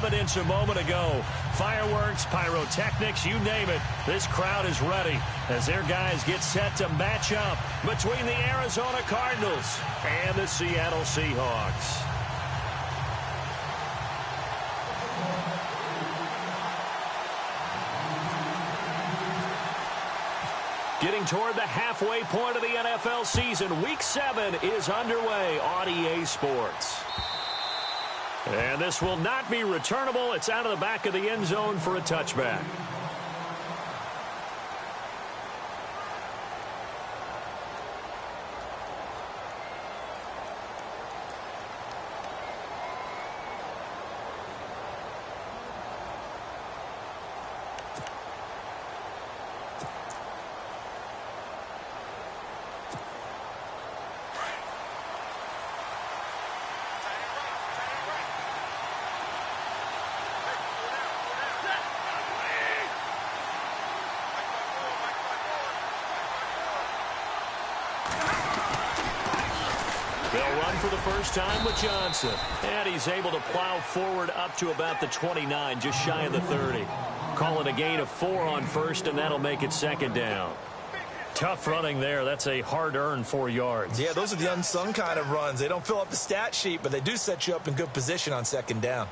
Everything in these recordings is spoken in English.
evidence a moment ago. Fireworks, pyrotechnics, you name it. This crowd is ready as their guys get set to match up between the Arizona Cardinals and the Seattle Seahawks. Getting toward the halfway point of the NFL season, Week 7 is underway on EA Sports. And this will not be returnable. It's out of the back of the end zone for a touchback. They'll run for the first time with Johnson. And he's able to plow forward up to about the 29, just shy of the 30. Calling a gain of 4 on first, and that'll make it second down. Tough running there. That's a hard-earned 4 yards. Yeah, those are the unsung kind of runs. They don't fill up the stat sheet, but they do set you up in good position on second down.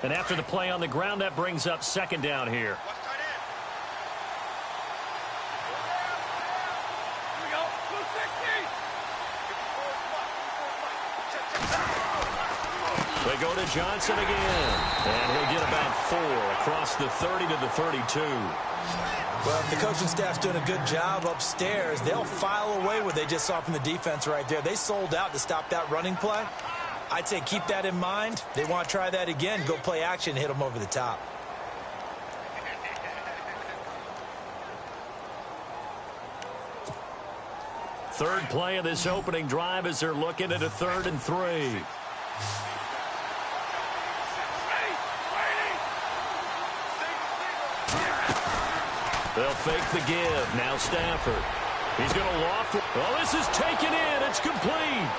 And after the play on the ground, that brings up second down here. They go to Johnson again. And he'll get about 4 across the 30 to the 32. Well, if the coaching staff's doing a good job upstairs, they'll file away what they just saw from the defense right there. They sold out to stop that running play. I'd say keep that in mind. They want to try that again. Go play action, hit them over the top. Third play of this opening drive as they're looking at a 3rd and 3. They'll fake the give. Now Stafford. He's going to loft. Well, this is taken in. It's complete.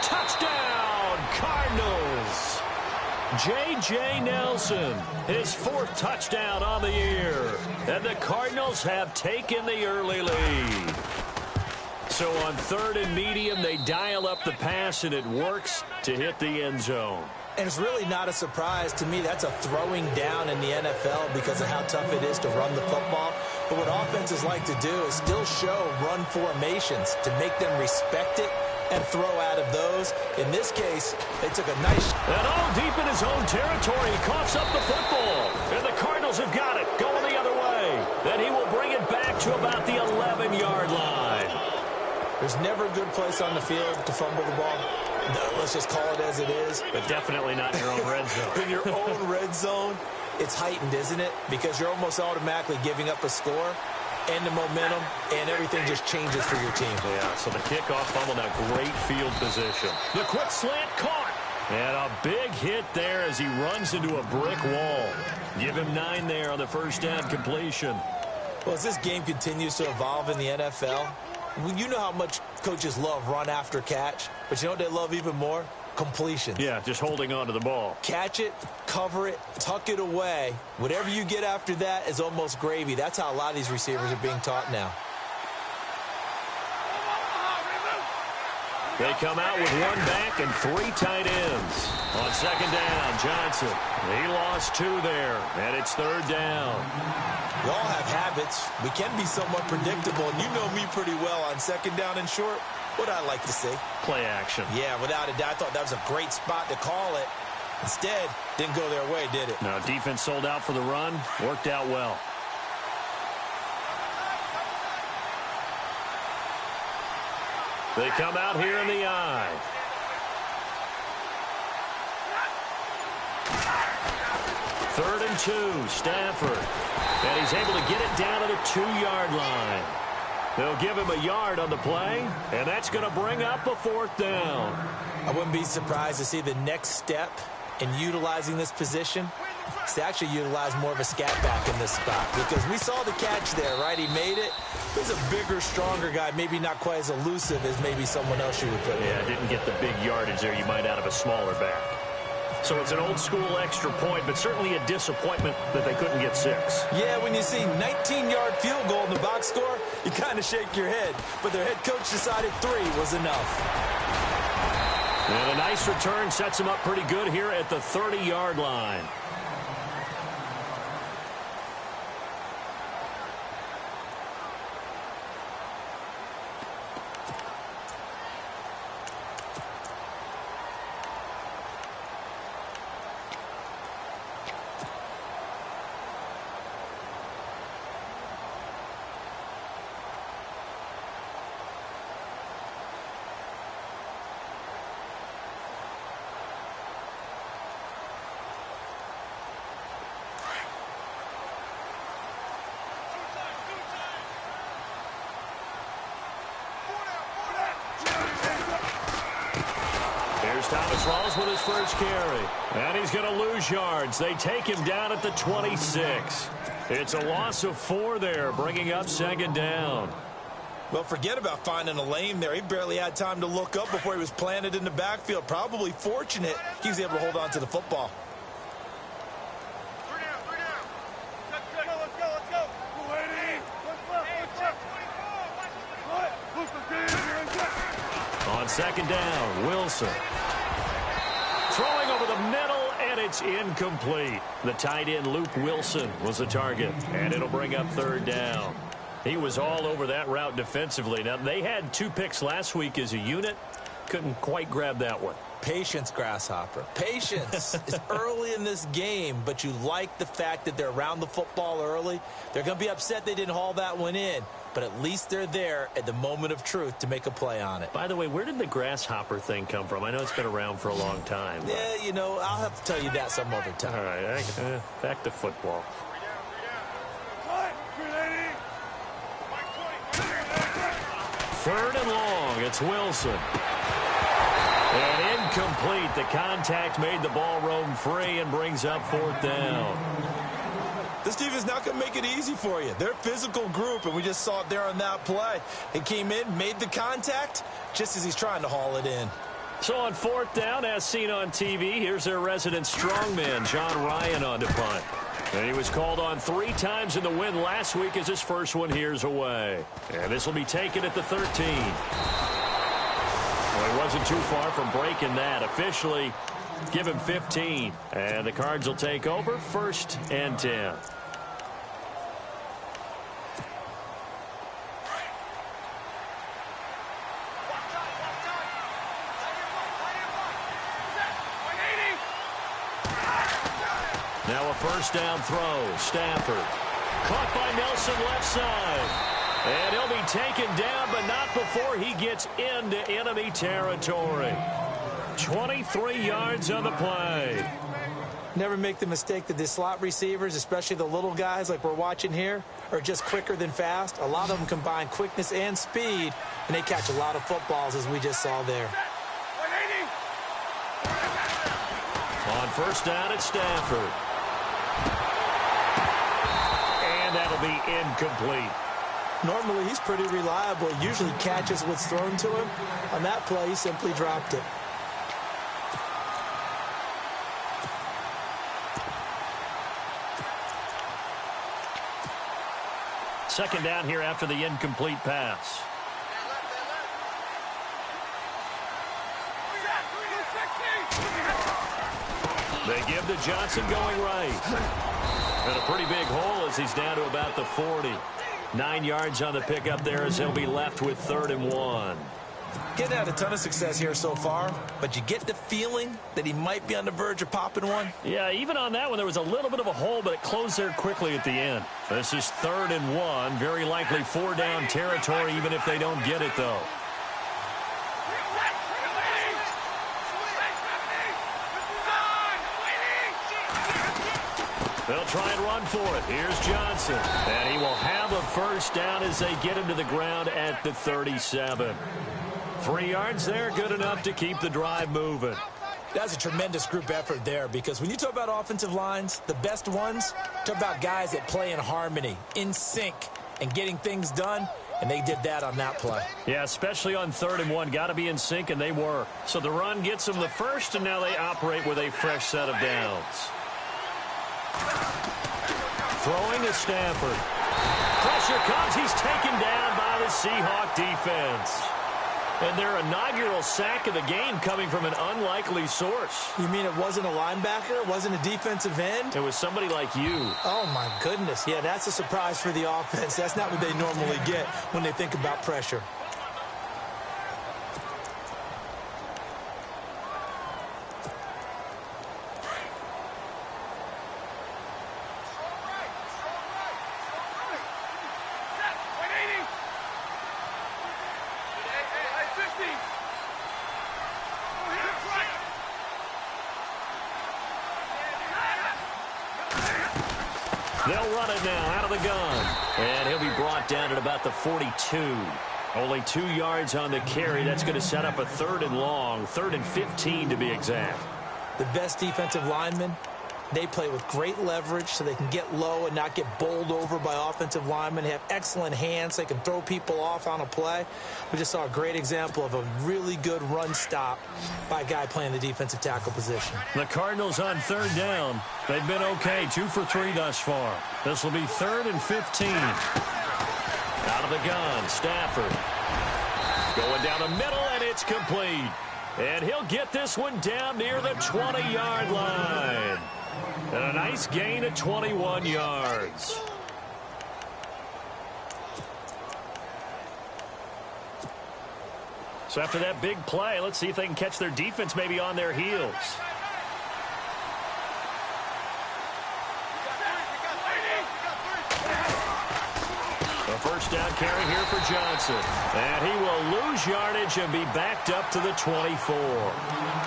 Touchdown, Cardinals. J.J. Nelson, his 4th touchdown on the year. And the Cardinals have taken the early lead. So on 3rd and medium, they dial up the pass, and it works to hit the end zone. And it's really not a surprise to me. That's a throwing down in the NFL because of how tough it is to run the football. But what offenses like to do is still show run formations to make them respect it and throw out of those. In this case, they took a nice... And all deep in his own territory, he coughs up the football. And the Cardinals have got it, going the other way. Then he will bring it back to about the 11-yard line. There's never a good place on the field to fumble the ball. No, let's just call it as it is. But definitely not in your own red zone. In your own red zone, it's heightened, isn't it? Because you're almost automatically giving up a score and the momentum, and everything just changes for your team. Yeah, so the kickoff fumble, now great field position. The quick slant caught. And a big hit there as he runs into a brick wall. Give him 9 there on the first down completion. Well, as this game continues to evolve in the NFL, you know how much coaches love run after catch, but you know what they love even more? Completion. Yeah, just holding on to the ball. Catch it, cover it, tuck it away. Whatever you get after that is almost gravy. That's how a lot of these receivers are being taught now. They come out with 1 back and 3 tight ends. On second down, Johnson. He lost 2 there, and it's 3rd down. We all have habits. We can be somewhat predictable, and you know me pretty well on second down and short. What I like to see. Play action. Yeah, without a doubt. I thought that was a great spot to call it. Instead, didn't go their way, did it? No, defense sold out for the run. Worked out well. They come out here in the eye. Third and 2, Stafford. And he's able to get it down to the 2-yard line. They'll give him a yard on the play, and that's going to bring up a 4th down. I wouldn't be surprised to see the next step in utilizing this position to actually utilize more of a scat back in this spot, because we saw the catch there, right? He made it. He's a bigger, stronger guy, maybe not quite as elusive as maybe someone else you would put in. Yeah, didn't get the big yardage there you might out of a smaller back. So it's an old-school extra point, but certainly a disappointment that they couldn't get 6. Yeah, when you see 19-yard field goal in the box score, you kind of shake your head. But their head coach decided 3 was enough. And a nice return sets him up pretty good here at the 30-yard line. Thomas Rawls with his first carry. And he's going to lose yards. They take him down at the 26. It's a loss of 4 there, bringing up 2nd down. Well, forget about finding a lane there. He barely had time to look up before he was planted in the backfield. Probably fortunate he was able to hold on to the football. On 2nd down, Wilson. Throwing over the middle, and it's incomplete. The tight end, Luke Wilson, was the target, and it'll bring up 3rd down. He was all over that route defensively. Now, they had 2 picks last week as a unit. Couldn't quite grab that one. Patience, Grasshopper. Patience. It's early in this game, but you like the fact that they're around the football early. They're going to be upset they didn't haul that one in, but at least they're there at the moment of truth to make a play on it. By the way, where did the grasshopper thing come from? I know it's been around for a long time. But... yeah, you know, I'll have to tell you that some other time. All right, back to football. Third and long, it's Wilson. And incomplete. The contact made the ball roam free and brings up 4th down. This team is not going to make it easy for you. They're a physical group, and we just saw it there on that play. He came in, made the contact, just as he's trying to haul it in. So on 4th down, as seen on TV, here's their resident strongman, John Ryan, on to punt. And he was called on 3 times in the win last week as his first one here's away. And this will be taken at the 13. Well, he wasn't too far from breaking that. Officially, give him 15. And the Cards will take over, 1st and 10. Now a 1st down throw. Stafford. Caught by Nelson left side. And he'll be taken down, but not before he gets into enemy territory. 23 yards on the play. Never make the mistake that the slot receivers, especially the little guys like we're watching here, are just quicker than fast. A lot of them combine quickness and speed, and they catch a lot of footballs, as we just saw there. On 1st down, it's Stafford. And that'll be incomplete. Normally, he's pretty reliable. He usually catches what's thrown to him. On that play, he simply dropped it. Second down here after the incomplete pass. They give to Johnson going right. And a pretty big hole as he's down to about the 40. 9 yards on the pickup there as he'll be left with 3rd and 1. Getting had a ton of success here so far, but you get the feeling that he might be on the verge of popping one. Yeah, even on that one, there was a little bit of a hole, but it closed there quickly at the end. This is 3rd and 1. Very likely 4 down territory, even if they don't get it, though. They'll try and run for it. Here's Johnson. And he will have a 1st down as they get him to the ground at the 37. 3 yards there, good enough to keep the drive moving. That's a tremendous group effort there, because when you talk about offensive lines, the best ones, talk about guys that play in harmony, in sync, and getting things done, and they did that on that play. Yeah, especially on 3rd and 1. Got to be in sync, and they were. So the run gets them the first, and now they operate with a fresh set of downs. Throwing to Stafford. Pressure comes. He's taken down by the Seahawk defense. And their inaugural sack of the game coming from an unlikely source. You mean it wasn't a linebacker? It wasn't a defensive end? It was somebody like you. Oh, my goodness. Yeah, that's a surprise for the offense. That's not what they normally get when they think about pressure. They'll run it now out of the gun. And he'll be brought down at about the 42. Only 2 yards on the carry. That's going to set up a 3rd and long, 3rd and 15 to be exact. The best defensive linemen, they play with great leverage so they can get low and not get bowled over by offensive linemen. They have excellent hands. They can throw people off on a play. We just saw a great example of a really good run stop by a guy playing the defensive tackle position. The Cardinals on 3rd down. They've been okay, 2 for 3 thus far. This will be 3rd and 15. Out of the gun, Stafford. Going down the middle, and it's complete. And he'll get this one down near the 20-yard line. And a nice gain of 21 yards. So after that big play, let's see if they can catch their defense maybe on their heels. A first down carry here for Johnson. And he will lose yardage and be backed up to the 24.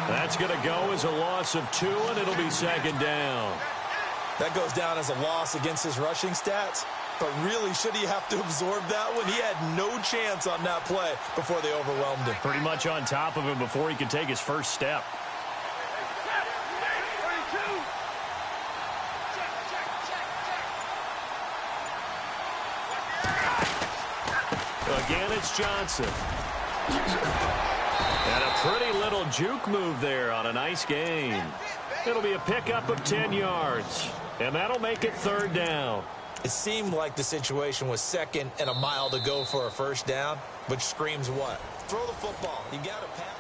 That's going to go as a loss of 2, and it'll be 2nd down. That goes down as a loss against his rushing stats. But really, should he have to absorb that one? He had no chance on that play before they overwhelmed him. Pretty much on top of him before he could take his first step. Again, it's Johnson. And a pretty little juke move there on a nice gain. It'll be a pickup of 10 yards. And that'll make it 3rd down. It seemed like the situation was 2nd and a mile to go for a first down, which screams what? Throw the football. You got to pass.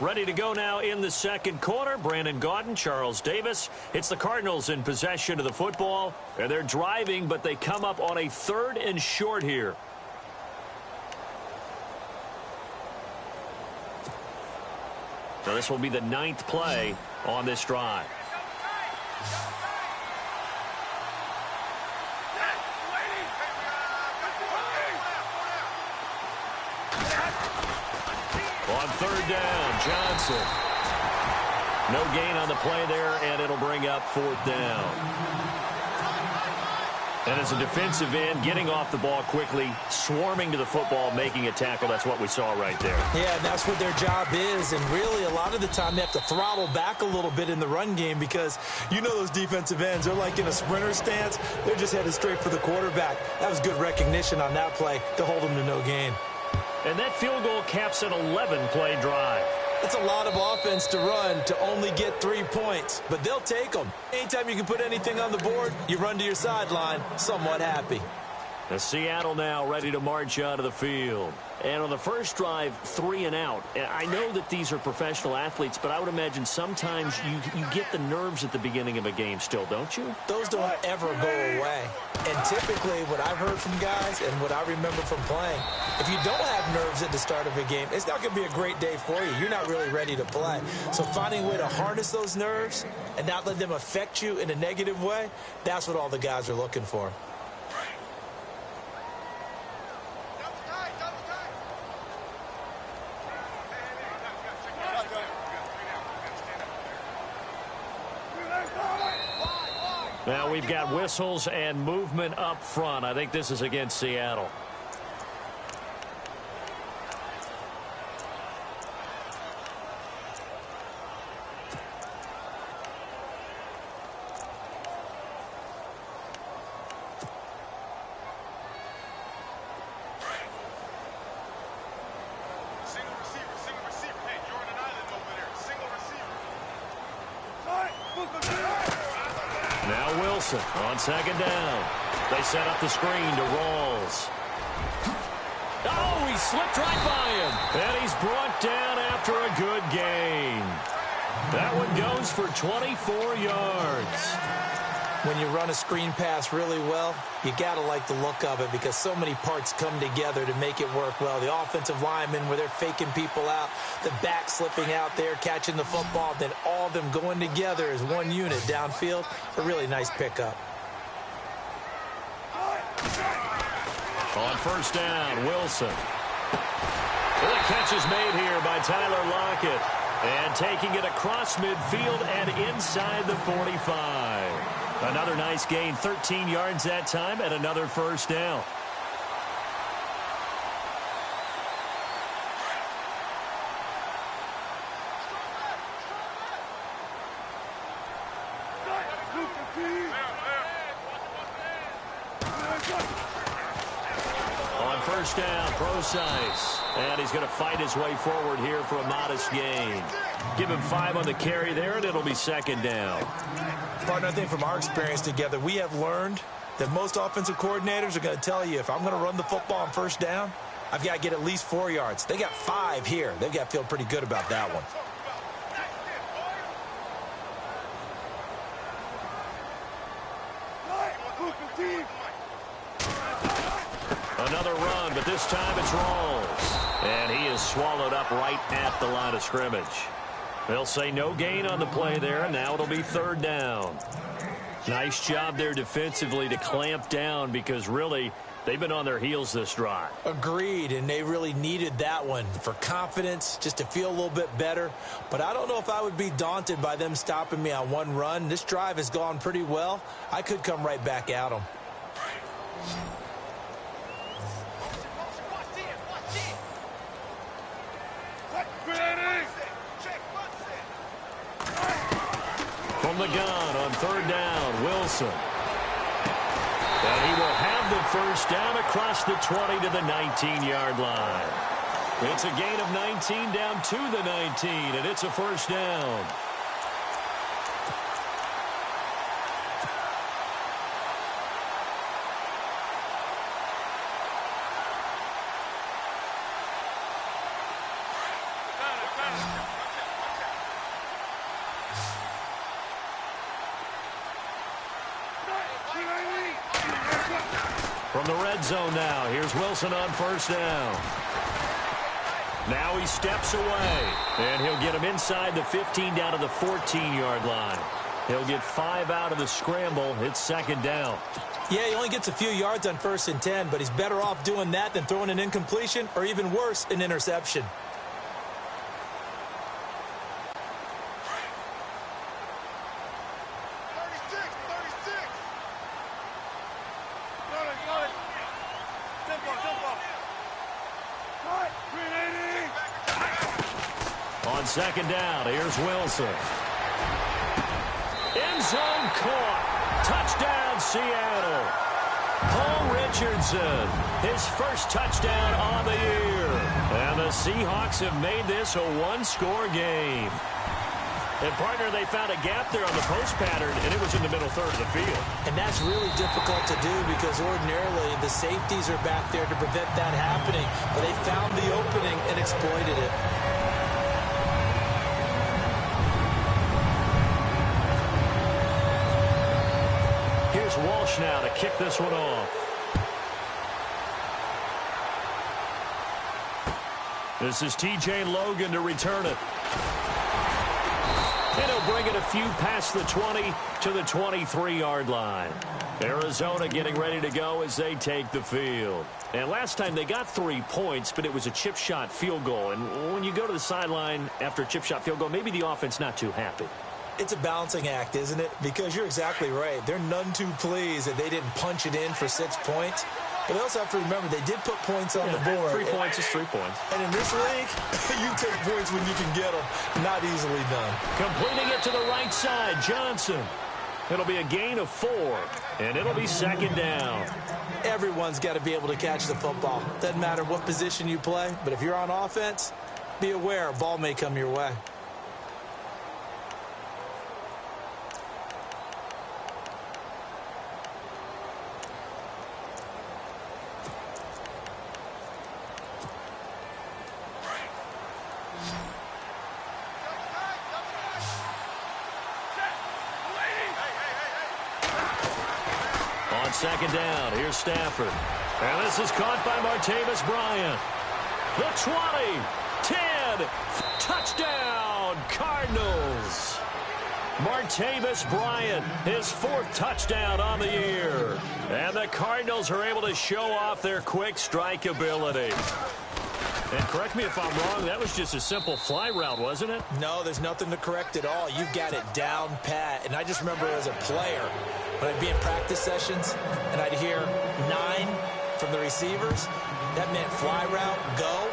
Ready to go now in the 2nd quarter. Brandon Gaudin, Charles Davis. It's the Cardinals in possession of the football. And they're driving, but they come up on a 3rd and short here. So this will be the 9th play on this drive. On 3rd down, Johnson. No gain on the play there, and it'll bring up 4th down. And as a defensive end, getting off the ball quickly, swarming to the football, making a tackle, that's what we saw right there. Yeah, and that's what their job is. And really, a lot of the time, they have to throttle back a little bit in the run game because you know those defensive ends, they're like in a sprinter stance. They're just headed straight for the quarterback. That was good recognition on that play to hold them to no gain. And that field goal caps an 11-play drive. That's a lot of offense to run to only get 3 points, but they'll take them. Anytime you can put anything on the board, you run to your sideline somewhat happy. The Seattle now ready to march out of the field. And on the first drive, 3 and out. I know that these are professional athletes, but I would imagine sometimes you get the nerves at the beginning of a game still, don't you? Those don't ever go away. And typically what I've heard from guys and what I remember from playing, if you don't have nerves at the start of a game, it's not going to be a great day for you. You're not really ready to play. So finding a way to harness those nerves and not let them affect you in a negative way, that's what all the guys are looking for. Now we've got whistles and movement up front. I think this is against Seattle. Wilson on second down. They set up the screen to Rawls. Oh, he slipped right by him. And he's brought down after a good gain. That one goes for 24 yards. When you run a screen pass really well, you got to like the look of it because so many parts come together to make it work well. The offensive linemen, where they're faking people out, the back slipping out there, catching the football, then all of them going together as one unit downfield. A really nice pickup. On first down, Wilson. The catch is made here by Tyler Lockett. And taking it across midfield and inside the 45. Another nice gain, 13 yards that time, and another first down. On first down, Procise. And he's going to fight his way forward here for a modest gain. Give him 5 on the carry there, and it'll be second down. Partner, I think from our experience together, we have learned that most offensive coordinators are going to tell you, if I'm going to run the football on first down, I've got to get at least 4 yards. They got 5 here. They've got to feel pretty good about that one. Another run, but this time it's Rawls. And he is swallowed up right at the line of scrimmage. They'll say no gain on the play there, and now it'll be third down. Nice job there defensively to clamp down because really they've been on their heels this drive. Agreed, and they really needed that one for confidence, just to feel a little bit better. But I don't know if I would be daunted by them stopping me on one run. This drive has gone pretty well. I could come right back at them. From the gun on third down, Wilson. And he will have the first down across the 20 to the 19-yard line. It's a gain of 19 down to the 19, and it's a first down. From the red zone now, here's Wilson on first down. Now he steps away, and he'll get him inside the 15 down to the 14-yard line. He'll get 5 out of the scramble. It's second down. Yeah, he only gets a few yards on 1st and 10, but he's better off doing that than throwing an incompletion or even worse, an interception. On second down, here's Wilson. End zone caught. Touchdown, Seattle. Paul Richardson, his first touchdown on the year. And the Seahawks have made this a one-score game. And, partner, they found a gap there on the post pattern, and it was in the middle third of the field. And that's really difficult to do because ordinarily the safeties are back there to prevent that happening. But they found the opening and exploited it. Here's Walsh now to kick this one off. This is T.J. Logan to return it. And he'll bring it a few past the 20 to the 23-yard line. Arizona getting ready to go as they take the field. And last time they got 3 points, but it was a chip shot field goal. And when you go to the sideline after a chip shot field goal, maybe the offense not too happy. It's a balancing act, isn't it? Because you're exactly right. They're none too pleased that they didn't punch it in for 6 points. But they also have to remember they did put points on the board. 3 points is 3 points. And in this league, you take points when you can get them. Not easily done. Completing it to the right side, Johnson. It'll be a gain of 4, and it'll be second down. Everyone's got to be able to catch the football. Doesn't matter what position you play, but if you're on offense, be aware a ball may come your way. second down. Here's Stafford. And this is caught by Martavis Bryant. The 20, 10, touchdown, Cardinals. Martavis Bryant, his 4th touchdown on the year. And the Cardinals are able to show off their quick strike ability. And correct me if I'm wrong, that was just a simple fly route, wasn't it? No, there's nothing to correct at all. You've got it down pat. And I just remember as a player, when I'd be in practice sessions and I'd hear 9 from the receivers, that meant fly route, go,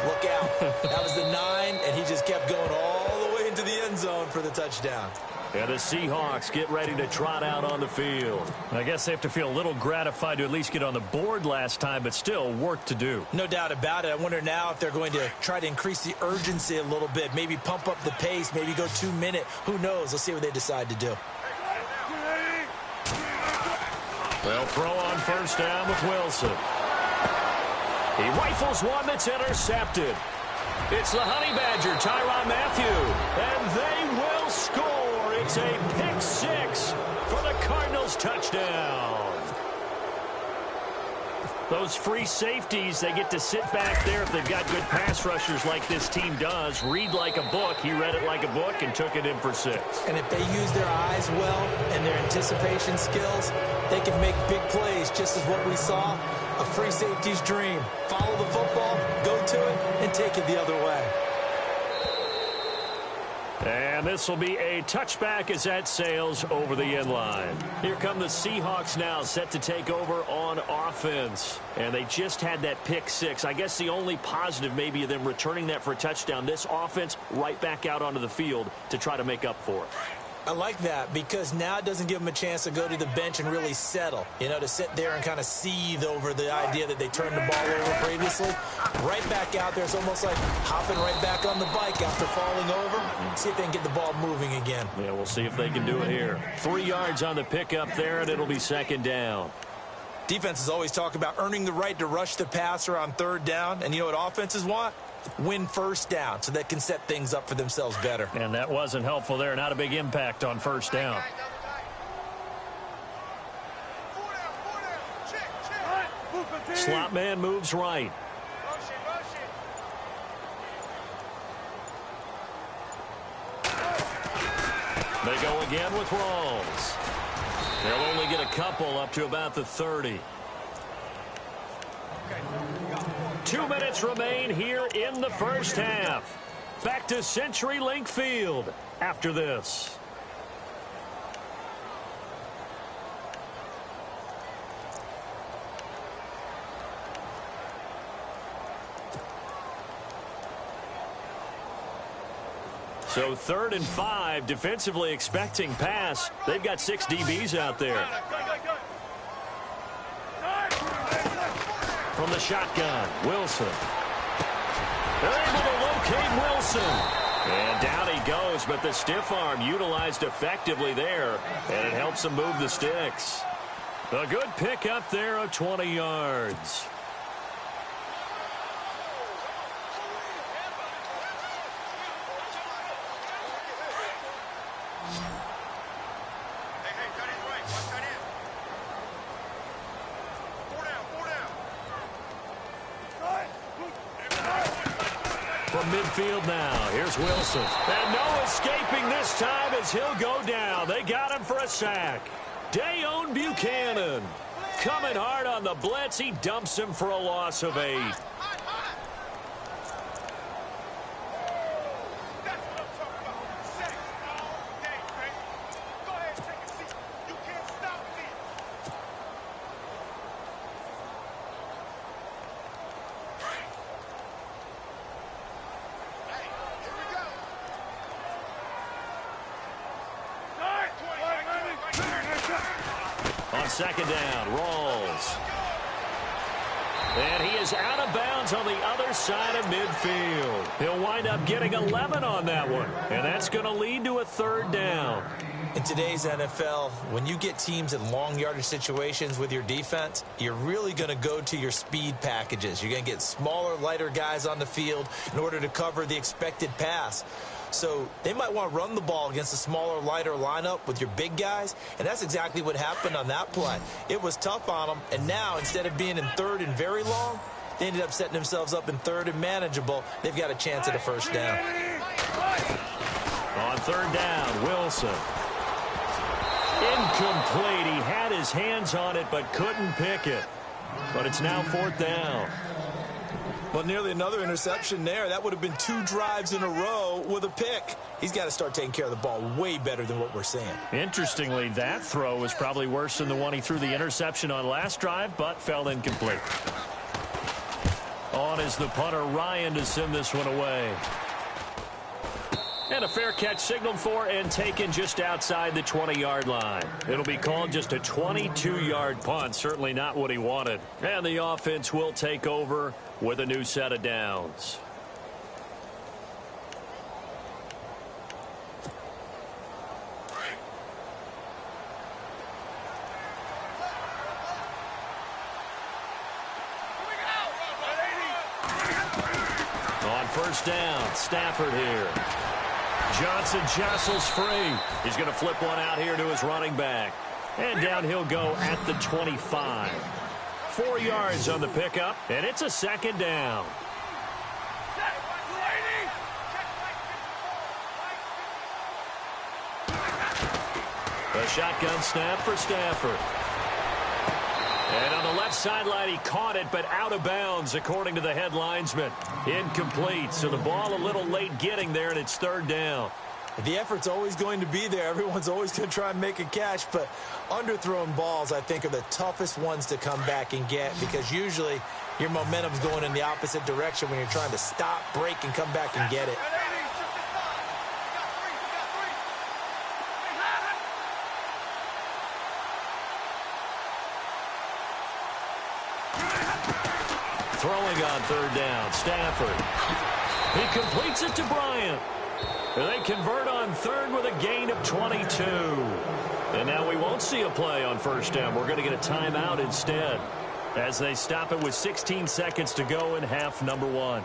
look out. That was the 9, and he just kept going all the way into the end zone for the touchdown. And the Seahawks get ready to trot out on the field. I guess they have to feel a little gratified to at least get on the board last time, but still work to do. No doubt about it. I wonder now if they're going to try to increase the urgency a little bit, maybe pump up the pace, maybe go 2-minute. Who knows? Let's see what they decide to do. They'll throw on first down with Wilson. He rifles one that's intercepted. It's the Honey Badger, Tyrann Mathieu, and they will score. It's a pick 6 for the Cardinals touchdown. Those free safeties, they get to sit back there if they've got good pass rushers like this team does. Read like a book. He read it like a book and took it in for 6. And if they use their eyes well and their anticipation skills, they can make big plays, just as what we saw, a free safety's dream. Follow the football, go to it, and take it the other way. And this will be a touchback as that sails over the end line. Here come the Seahawks now, set to take over on offense. And they just had that pick 6. I guess the only positive maybe of them returning that for a touchdown. This offense right back out onto the field to try to make up for it. I like that because now it doesn't give them a chance to go to the bench and really settle. You know, to sit there and kind of seethe over the idea that they turned the ball over previously. Right back out there. It's almost like hopping right back on the bike after falling over. See if they can get the ball moving again. Yeah, we'll see if they can do it here. 3 yards on the pickup there, and it'll be second down. Defenses always talk about earning the right to rush the passer on third down. And you know what offenses want? Win first down so they can set things up for themselves better. And that wasn't helpful there. Not a big impact on first down. Slot man moves right. They go again with Rawls. They'll only get a couple up to about the 30. 2 minutes remain here in the first half. Back to CenturyLink Field after this. So 3rd and 5, defensively expecting pass. They've got 6 DBs out there. From the shotgun, Wilson. They're able to locate Wilson. And down he goes, but the stiff arm utilized effectively there, and it helps him move the sticks. A good pick up there of 20 yards. From midfield now, here's Wilson. And no escaping this time as he'll go down. They got him for a sack. Dayon Buchanan coming hard on the blitz. He dumps him for a loss of 8. Second down, Rawls. And he is out of bounds on the other side of midfield. He'll wind up getting 11 on that one. And that's going to lead to a 3rd down. In today's NFL, when you get teams in long yardage situations with your defense, you're really going to go to your speed packages. You're going to get smaller, lighter guys on the field in order to cover the expected pass. so they might want to run the ball against a smaller, lighter lineup with your big guys, and that's exactly what happened on that play. It was tough on them, and now instead of being in third and very long, they ended up setting themselves up in third and manageable. They've got a chance at a first down. On third down, Wilson. Incomplete. He had his hands on it but couldn't pick it. But it's now fourth down. Well, nearly another interception there. That would have been 2 drives in a row with a pick. He's got to start taking care of the ball way better than what we're seeing. Interestingly, that throw was probably worse than the one he threw the interception on last drive, but fell incomplete. On is the punter, Ryan, to send this one away. And a fair catch signaled for and taken just outside the 20-yard line. It'll be called just a 22-yard punt. Certainly not what he wanted. And the offense will take over with a new set of downs. On first down, Stafford here. Johnson jostles free. He's going to flip one out here to his running back. And down he'll go at the 25. 4 yards on the pickup, and it's a second down. A shotgun snap for Stafford. And on the left sideline, he caught it, but out of bounds, according to the head linesman. Incomplete, so the ball a little late getting there, and it's third down. The effort's always going to be there. Everyone's always going to try and make a catch, but underthrown balls, I think, are the toughest ones to come back and get because usually your momentum's going in the opposite direction when you're trying to stop, break, and come back and get it. Throwing on third down, Stafford. He completes it to Bryant. They convert on third with a gain of 22. And now we won't see a play on first down. We're going to get a timeout instead as they stop it with 16 seconds to go in half number 1.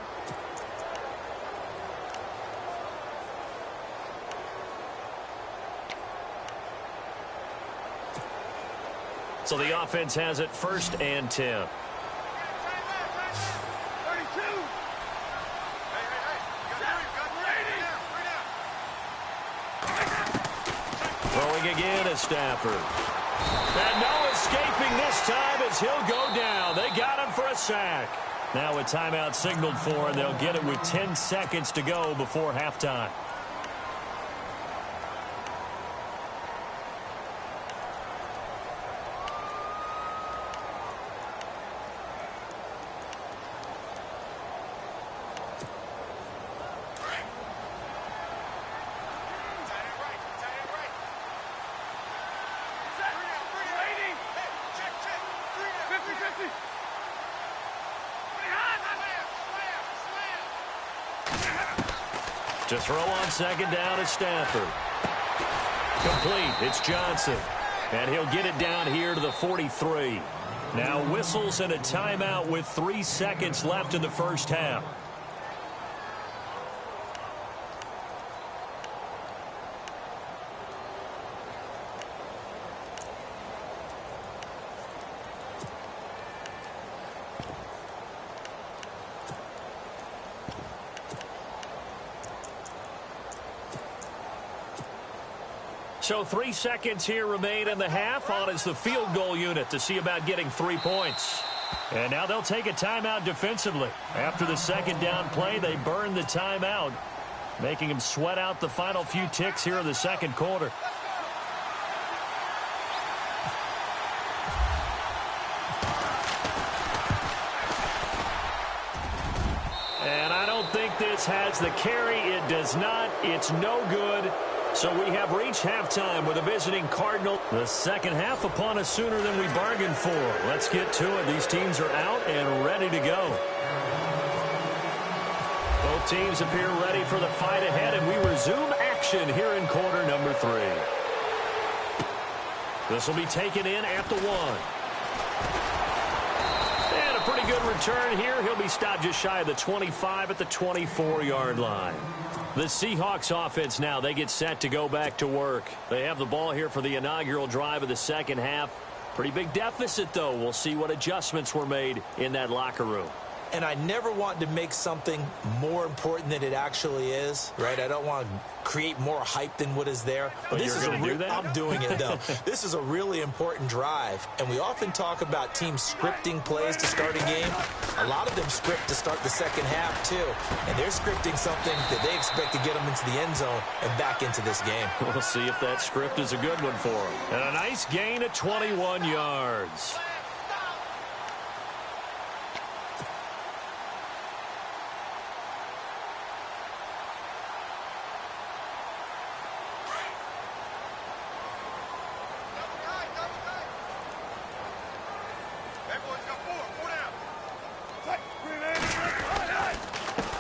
So the offense has it first and 10. Throwing again is Stafford. And no escaping this time as he'll go down. They got him for a sack. Now a timeout signaled for, and they'll get it with 10 seconds to go before halftime. To throw on second down is Stafford. Complete. It's Johnson. And he'll get it down here to the 43. Now whistles and a timeout with 3 seconds left in the first half. So 3 seconds here remain in the half. On is the field goal unit to see about getting 3 points. And now they'll take a timeout defensively. After the second down play, they burn the timeout, making them sweat out the final few ticks here in the second quarter. And I don't think this has the carry. It does not. It's no good. So we have reached halftime with a visiting Cardinal. The second half upon us sooner than we bargained for. Let's get to it. These teams are out and ready to go. Both teams appear ready for the fight ahead, and we resume action here in quarter number 3. This will be taken in at the 1. And a a pretty good return here. He'll be stopped just shy of the 25 at the 24-yard line. The Seahawks offense now, they get set to go back to work. They have the ball here for the inaugural drive of the second half. Pretty big deficit, though. We'll see what adjustments were made in that locker room. And I never want to make something more important than it actually is, right? I don't want to create more hype than what is there. But this you're going to do that? I'm doing it, though. This is a really important drive, and we often talk about teams scripting plays to start a game. A lot of them script to start the second half, too, and they're scripting something that they expect to get them into the end zone and back into this game. We'll see if that script is a good one for them. And a nice gain of 21 yards.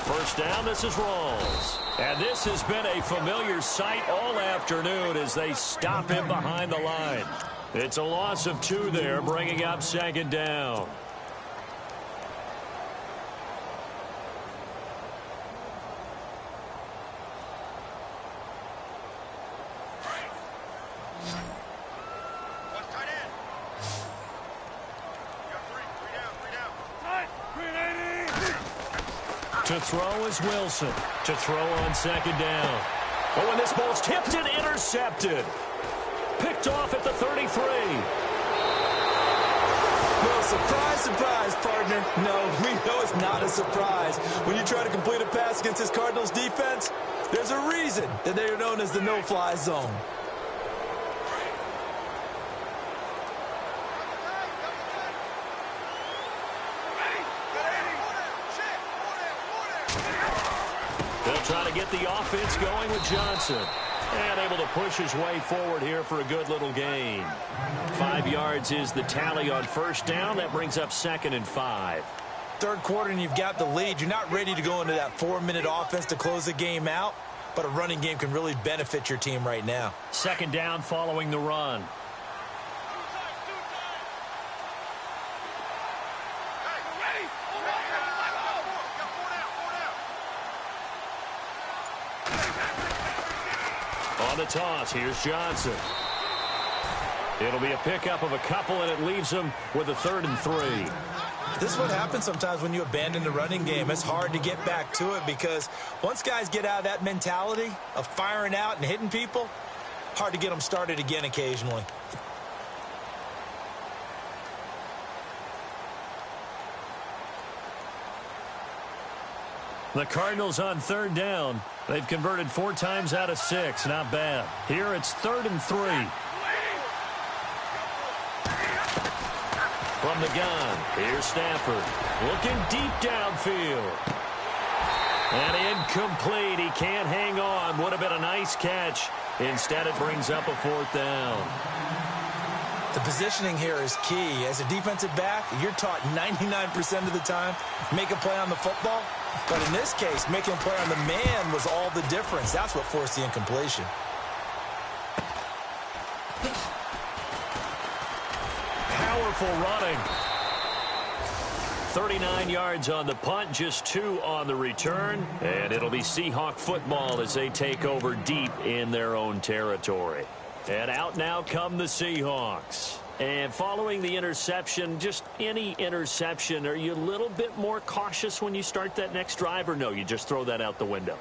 First down, this is Rawls. And this has been a familiar sight all afternoon as they stop him behind the line. It's a loss of 2 there, bringing up second down. To throw is Wilson. To throw on second down. Oh, and this ball's tipped and intercepted. Picked off at the 33. Well, surprise, surprise, partner. No, we know it's not a surprise. When you try to complete a pass against this Cardinals defense, there's a reason that they are known as the no-fly zone. Trying to get the offense going with Johnson. And able to push his way forward here for a good little gain. 5 yards is the tally on first down. That brings up 2nd and 5. Third quarter and you've got the lead. You're not ready to go into that 4-minute offense to close the game out. But a running game can really benefit your team right now. Second down following the run. On the toss, here's Johnson. It'll be a pickup of a couple, and it leaves them with a 3rd and 3. This is what happens sometimes when you abandon the running game. It's hard to get back to it because once guys get out of that mentality of firing out and hitting people, hard to get them started again occasionally. The Cardinals on 3rd down. They've converted 4 times out of 6. Not bad. Here it's 3rd and 3. From the gun, here's Stafford. Looking deep downfield. And incomplete. He can't hang on. Would have been a nice catch. Instead, it brings up a 4th down. The positioning here is key. As a defensive back, you're taught 99% of the time, make a play on the football. But in this case, making a play on the man was all the difference. That's what forced the incompletion. Powerful running. 39 yards on the punt, just 2 on the return. And it'll be Seahawk football as they take over deep in their own territory. And out now come the Seahawks. And following the interception, just any interception, are you a little bit more cautious when you start that next drive, or no, you just throw that out the window?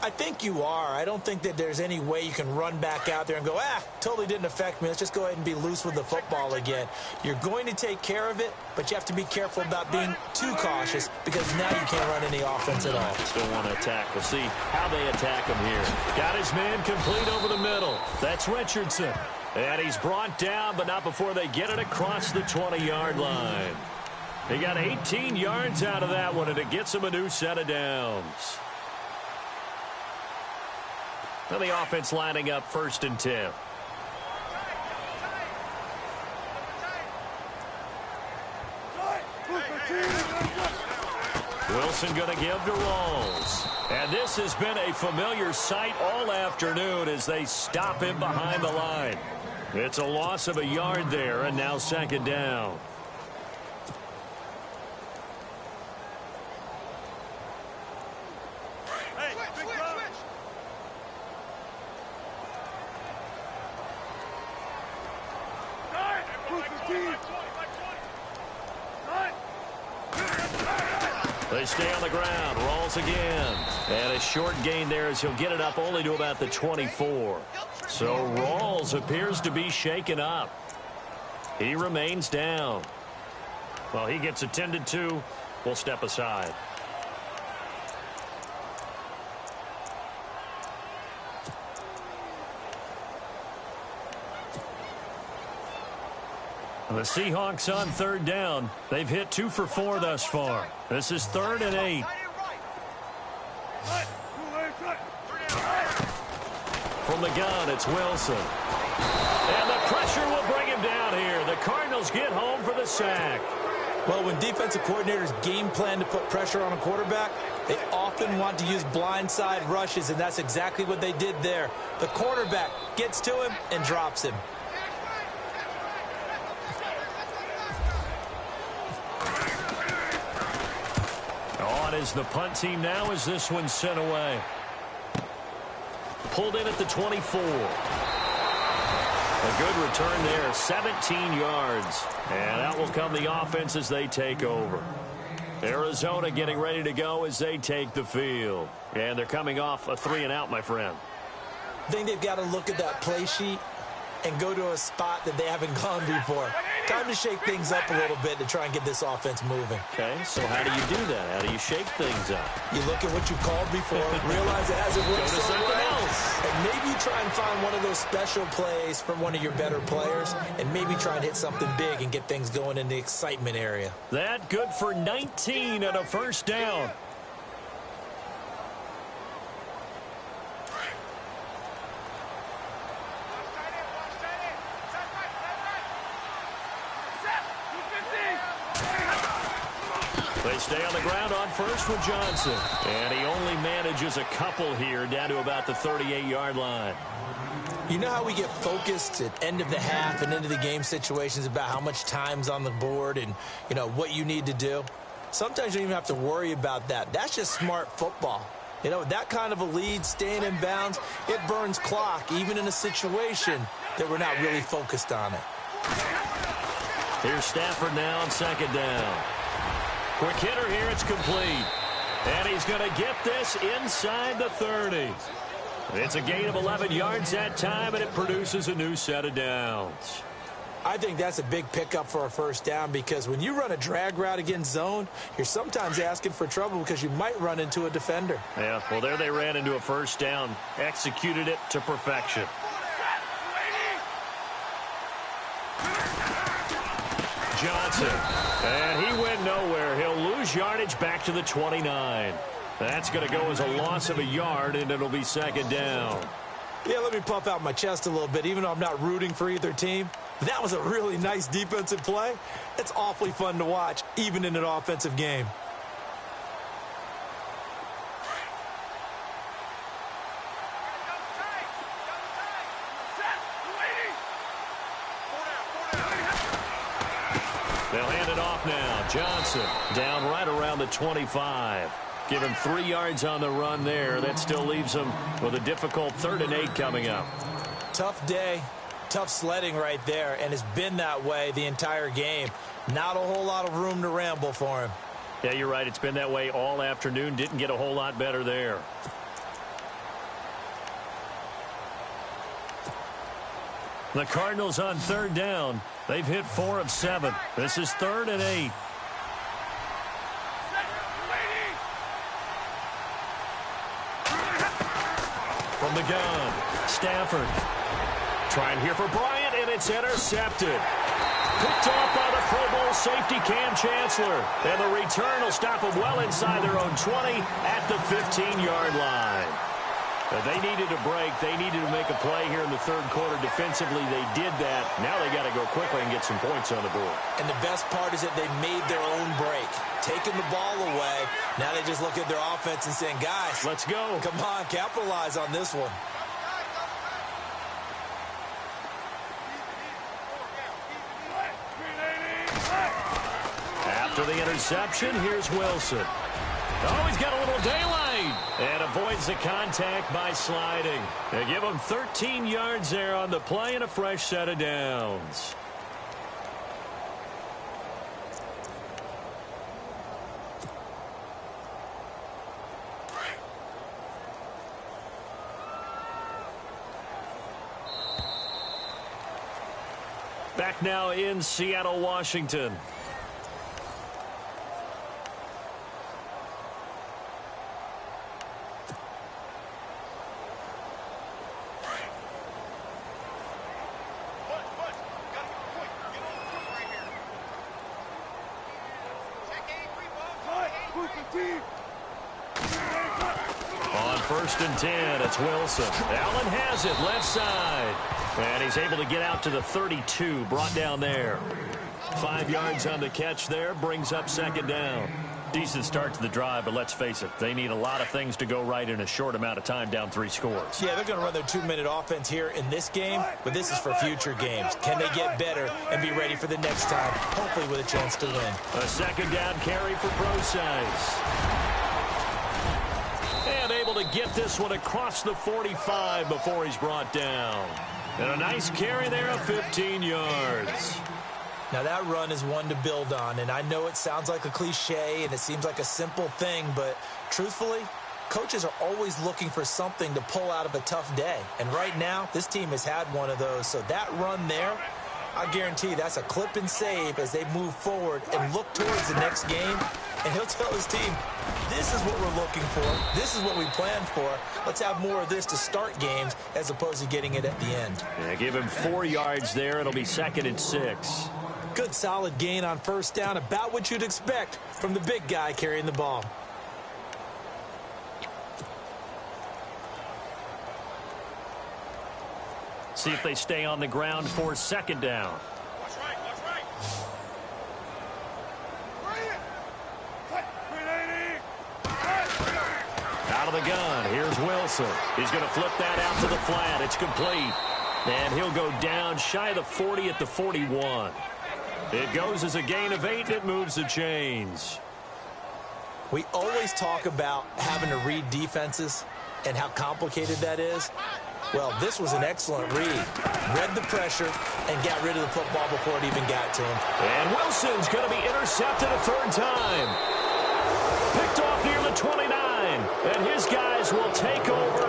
I think you are. I don't think that there's any way you can run back out there and go, totally didn't affect me. Let's just go ahead and be loose with the football again. You're going to take care of it, but you have to be careful about being too cautious because now you can't run any offense at all. Still want to attack. We'll see how they attack him here. Got his man complete over the middle. That's Richardson. And he's brought down, but not before they get it across the 20-yard line. He got 18 yards out of that one, and it gets him a new set of downs. Now the offense lining up 1st and 10. Wilson going to give to Rawls. And this has been a familiar sight all afternoon as they stop him behind the line. It's a loss of a yard there, and now 2nd down. They stay on the ground. Rolls again. And a short gain there as he'll get it up only to about the 24. So Rawls appears to be shaken up. He remains down. Well, he gets attended to. We'll step aside. The Seahawks on third down. They've hit 2 for 4 thus far. This is 3rd and 8. From the gun, it's Wilson. And the pressure will bring him down here. The Cardinals get home for the sack. Well, when defensive coordinators game plan to put pressure on a quarterback, they often want to use blindside rushes, and that's exactly what they did there. The quarterback gets to him and drops him. On is the punt team now as this one's sent away. Pulled in at the 24. A good return there, 17 yards. And out will come the offense as they take over. Arizona getting ready to go as they take the field. And they're coming off a 3-and-out, my friend. I think they've got to look at that play sheet and go to a spot that they haven't gone before. Time to shake things up a little bit to try and get this offense moving. Okay, so how do you do that? How do you shake things up? You look at what you called before, realize it hasn't worked so well, and maybe you try and find one of those special plays from one of your better players, and maybe try and hit something big and get things going in the excitement area. That good for 19 and a first down. They stay on the ground on first with Johnson. And he only manages a couple here down to about the 38-yard line. You know how we get focused at end of the half and into the game situations about how much time's on the board and, you know, what you need to do? Sometimes you don't even have to worry about that. That's just smart football. You know, that kind of a lead, staying in bounds, it burns clock, even in a situation that we're not really focused on it. Here's Stafford now on second down. Quick hitter here, it's complete. And he's going to get this inside the 30. It's a gain of 11 yards that time, and it produces a new set of downs. I think that's a big pickup for a first down because when you run a drag route against zone, you're sometimes asking for trouble because you might run into a defender. Yeah, well, there they ran into a first down, executed it to perfection. Johnson, and he went nowhere. He'll lose yardage back to the 29. That's going to go as a loss of a yard, and it'll be second down. Yeah, let me puff out my chest a little bit, even though I'm not rooting for either team. That was a really nice defensive play. It's awfully fun to watch, even in an offensive game. They'll hand it off now. Johnson down right around the 25. Give him 3 yards on the run there. That still leaves him with a difficult 3rd and 8 coming up. Tough day, tough sledding right there, and it's been that way the entire game. Not a whole lot of room to ramble for him. Yeah, you're right. It's been that way all afternoon. Didn't get a whole lot better there. The Cardinals on 3rd down. They've hit 4 of 7. This is 3rd and 8. From the gun, Stafford. Trying here for Bryant, and it's intercepted. Picked off by the Pro Bowl safety Cam Chancellor. And the return will stop them well inside their own 20 at the 15-yard line. They needed a break. They needed to make a play here in the 3rd quarter. Defensively, they did that. Now they got to go quickly and get some points on the board. And the best part is that they made their own break. Taking the ball away. Now they just look at their offense and saying, guys, let's go. Come on, capitalize on this one. After the interception, here's Wilson. Oh, he's got a little daylight and avoids the contact by sliding. They give him 13 yards there on the play and a fresh set of downs. back now in Seattle, Washington. On 1st and 10, it's Wilson. Allen has it left side. And he's able to get out to the 32, brought down there. 5 yards on the catch there, brings up 2nd down. Decent start to the drive, but let's face it, they need a lot of things to go right in a short amount of time, down 3 scores. Yeah, they're going to run their 2-minute offense here in this game, but this is for future games. Can they get better and be ready for the next time, hopefully with a chance to win? A 2nd down carry for Procise. And able to get this one across the 45 before he's brought down. And a nice carry there of 15 yards. Now that run is one to build on, and I know it sounds like a cliche and it seems like a simple thing, but truthfully, coaches are always looking for something to pull out of a tough day. And right now, this team has had one of those. So that run there, I guarantee that's a clip and save as they move forward and look towards the next game. And he'll tell his team, this is what we're looking for. This is what we planned for. Let's have more of this to start games as opposed to getting it at the end. Yeah, give him 4 yards there. It'll be 2nd and 6. Good solid gain on 1st down, about what you'd expect from the big guy carrying the ball. See if they stay on the ground for 2nd down. Watch right, watch right. Out of the gun, here's Wilson. He's going to flip that out to the flat. It's complete. And he'll go down shy of the 40 at the 41. It goes as a gain of 8, and it moves the chains. We always talk about having to read defenses and how complicated that is. Well, this was an excellent read. Read the pressure and got rid of the football before it even got to him. And Wilson's going to be intercepted a 3rd time. Picked off near the 29. And his guys will take over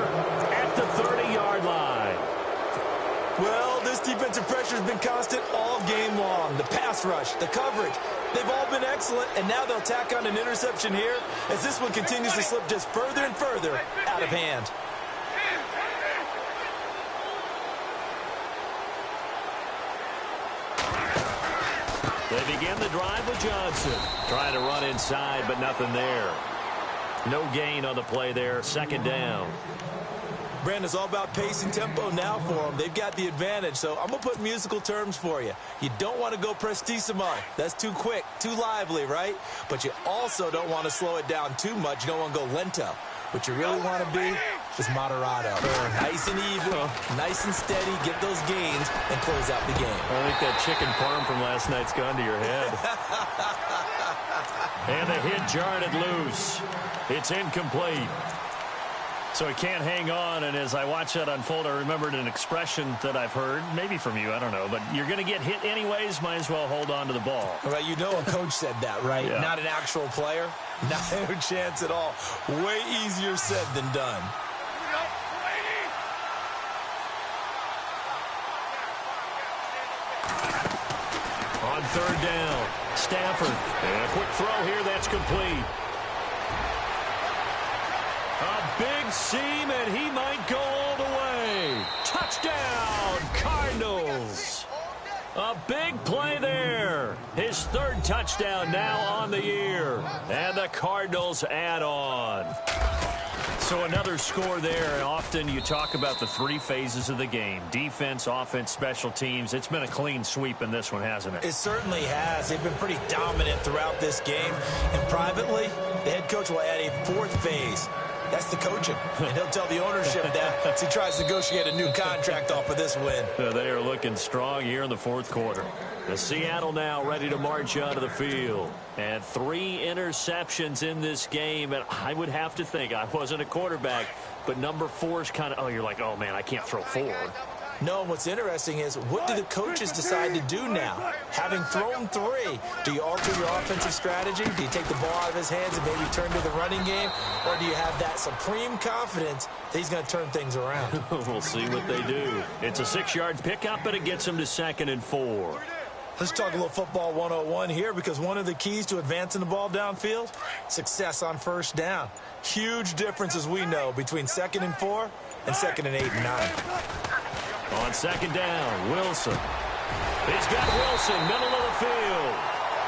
at the 30-yard line. Well, this defensive pressure has been constant all game long. The pass rush, the coverage, they've all been excellent, and now they'll tack on an interception here as this one continues to slip just further and further out of hand. They begin the drive with Johnson. Trying to run inside, but nothing there. No gain on the play there, 2nd down. Brandon, it's all about pace and tempo now for them. They've got the advantage, so I'm going to put musical terms for you. You don't want to go prestissimo. That's too quick, too lively, right? But you also don't want to slow it down too much. You don't want to go lento. What you really want to be is moderato. Nice and even, nice and steady, get those gains, and close out the game. I think that chicken parm from last night's gone to your head. And the hit jarred it loose. It's incomplete. So he can't hang on, and as I watch that unfold, I remembered an expression that I've heard, maybe from you, I don't know, but you're going to get hit anyways, might as well hold on to the ball. All right, you know a coach said that, right? Yeah. Not an actual player. Not a chance at all. Way easier said than done. On 3rd down, Stafford. And a quick throw here, that's complete. A big seam, and he might go all the way. Touchdown, Cardinals. A big play there. His 3rd touchdown now on the year. And the Cardinals add on. So another score there, and often you talk about the 3 phases of the game. Defense, offense, special teams. It's been a clean sweep in this one, hasn't it? It certainly has. They've been pretty dominant throughout this game. And privately, the head coach will add a 4th phase. That's the coaching. And he'll tell the ownership that as he tries to negotiate a new contract off of this win. They are looking strong here in the 4th quarter. The Seattle now ready to march out of the field. And 3 interceptions in this game. And I would have to think, I wasn't a quarterback, but number 4 is kind of, oh, you're like, oh, man, I can't throw 4. No, what's interesting is, what do the coaches decide to do now? Having thrown 3, do you alter your offensive strategy? Do you take the ball out of his hands and maybe turn to the running game? Or do you have that supreme confidence that he's going to turn things around? We'll see what they do. It's a 6-yard pickup, but it gets him to 2nd and 4. Let's talk a little football 101 here, because one of the keys to advancing the ball downfield, success on first down. Huge difference, as we know, between 2nd and 4 and 2nd and 8 and 9. On 2nd down, Wilson. He's got Wilson, middle of the field.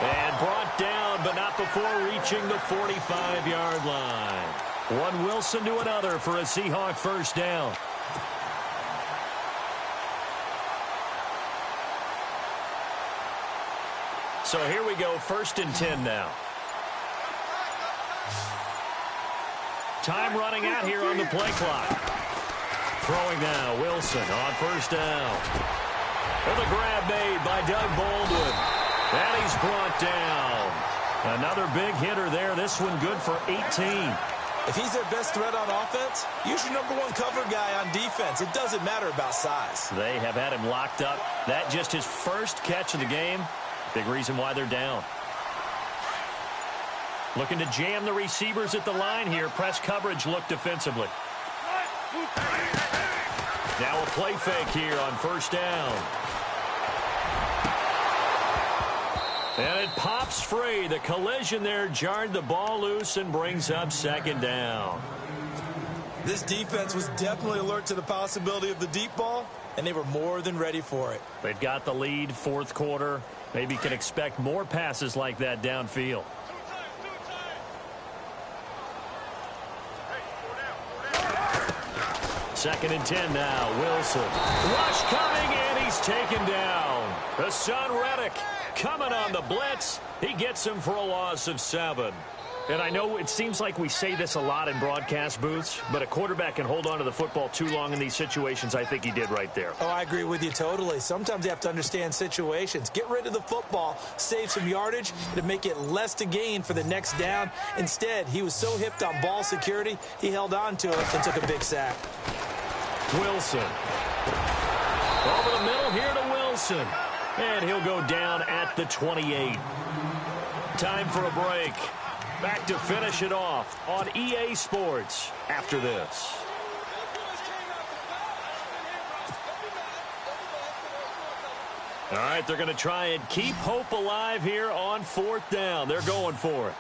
And brought down, but not before reaching the 45-yard line. One Wilson to another for a Seahawk first down. So here we go, 1st and 10 now. Time running out here on the play clock. Throwing now, Wilson on first down. With a grab made by Doug Baldwin. And he's brought down. Another big hitter there. This one good for 18. If he's their best threat on offense, use your #1 cover guy on defense. It doesn't matter about size. They have had him locked up. That just his first catch of the game. Big reason why they're down. Looking to jam the receivers at the line here. Press coverage look defensively. Now a play fake here on first down. And it pops free. The collision there jarred the ball loose and brings up 2nd down. This defense was definitely alert to the possibility of the deep ball, and they were more than ready for it. They've got the lead, 4th quarter. Maybe can expect more passes like that downfield. Second and 10 now. Wilson. Rush coming in. He's taken down. Hassan Reddick coming on the blitz. He gets him for a loss of 7. And I know it seems like we say this a lot in broadcast booths, but a quarterback can hold on to the football too long in these situations. I think he did right there. Oh, I agree with you totally. Sometimes you have to understand situations. Get rid of the football, save some yardage to make it less to gain for the next down. Instead, he was so hipped on ball security, he held on to it and took a big sack. Wilson. Over the middle here to Wilson. And he'll go down at the 28. Time for a break. Back to finish it off on EA Sports after this. All right, they're going to try and keep hope alive here on 4th down. They're going for it.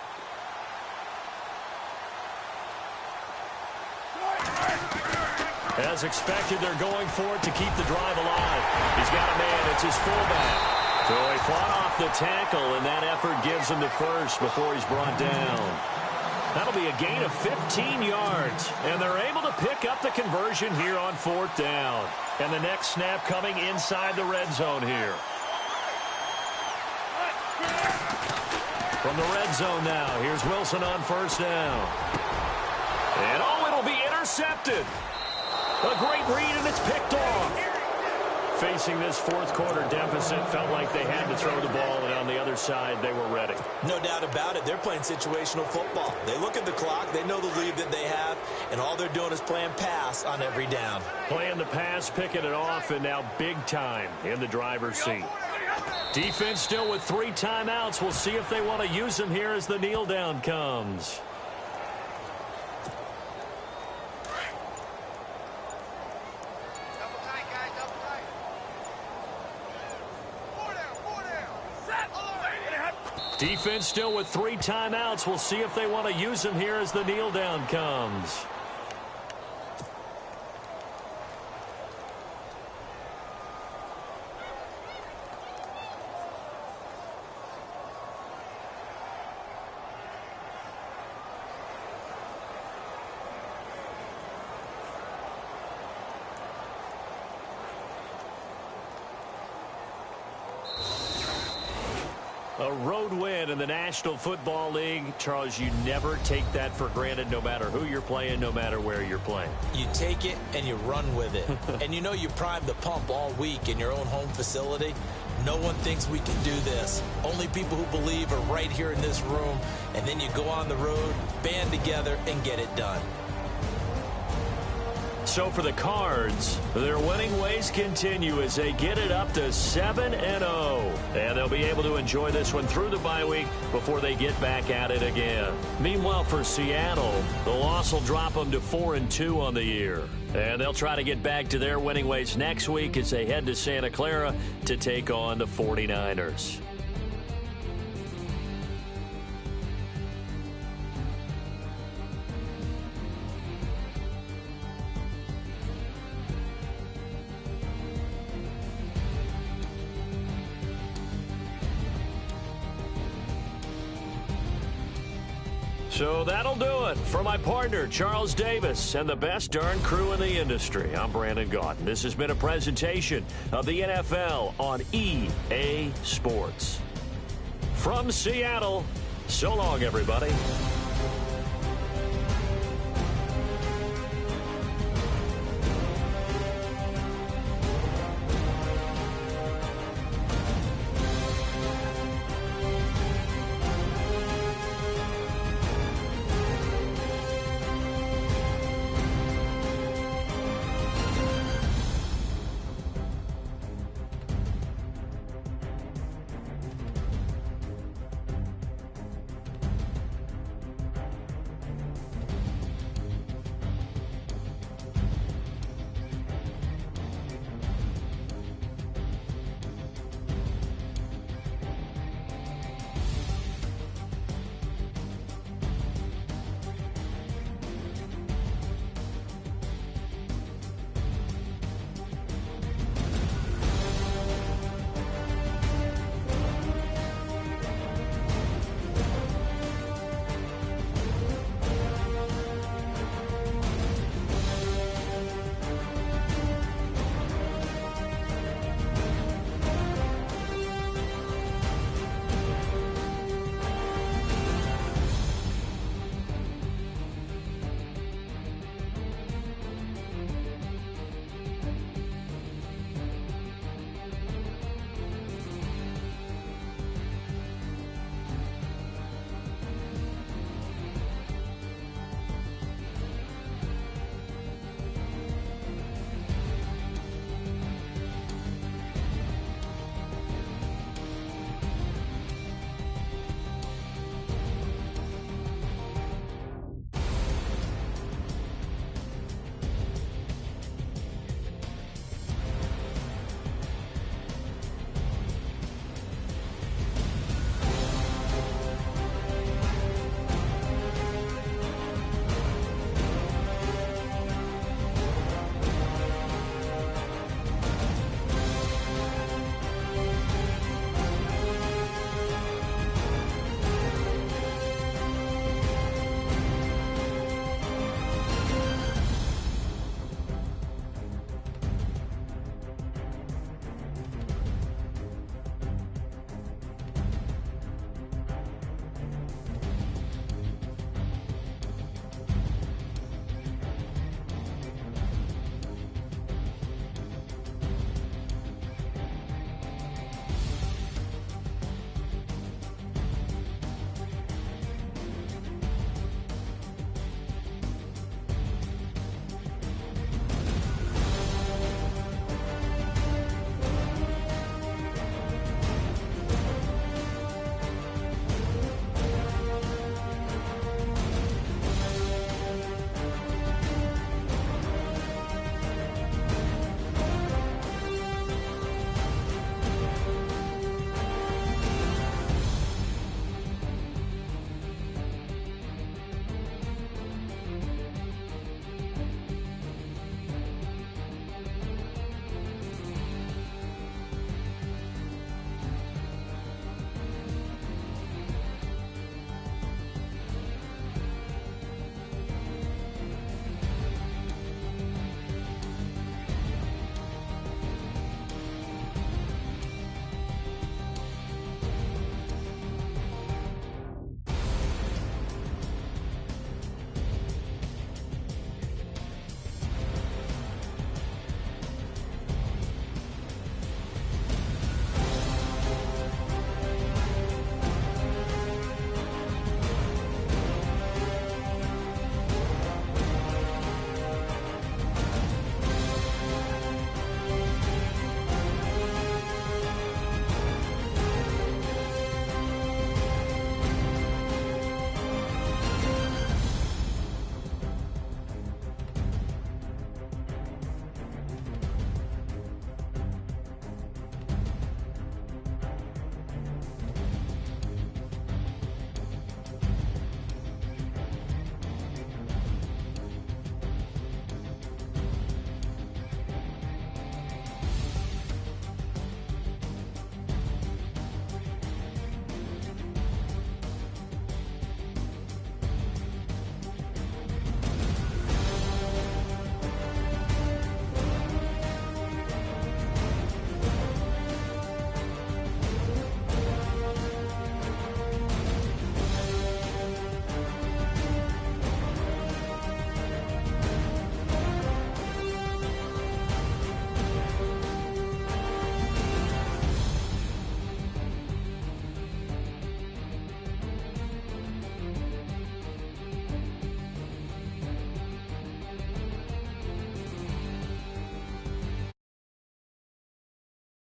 As expected, they're going for it to keep the drive alive. He's got a man. It's his fullback. So he fought off the tackle, and that effort gives him the first before he's brought down. That'll be a gain of 15 yards, and they're able to pick up the conversion here on 4th down. And the next snap coming inside the red zone here. From the red zone now, here's Wilson on first down. And oh, it'll be intercepted. A great read, and it's picked off. Facing this 4th quarter deficit, felt like they had to throw the ball, and on the other side, they were ready. No doubt about it. They're playing situational football. They look at the clock, they know the lead that they have, and all they're doing is playing pass on every down. Playing the pass, picking it off, and now big time in the driver's seat. Defense still with 3 timeouts. We'll see if they want to use them here as the kneel down comes. Defense still with 3 timeouts. We'll see if they want to use them here as the kneel down comes. A road win in the National Football League. Charles, you never take that for granted no matter who you're playing, no matter where you're playing. You take it and you run with it. And you know you primed the pump all week in your own home facility. No one thinks we can do this. Only people who believe are right here in this room. And then you go on the road, band together, and get it done. So for the Cards, their winning ways continue as they get it up to 7-0. And they'll be able to enjoy this one through the bye week before they get back at it again. Meanwhile, for Seattle, the loss will drop them to 4-2 on the year. And they'll try to get back to their winning ways next week as they head to Santa Clara to take on the 49ers. So that'll do it for my partner, Charles Davis, and the best darn crew in the industry. I'm Brandon Gaudin. This has been a presentation of the NFL on EA Sports. From Seattle, so long, everybody.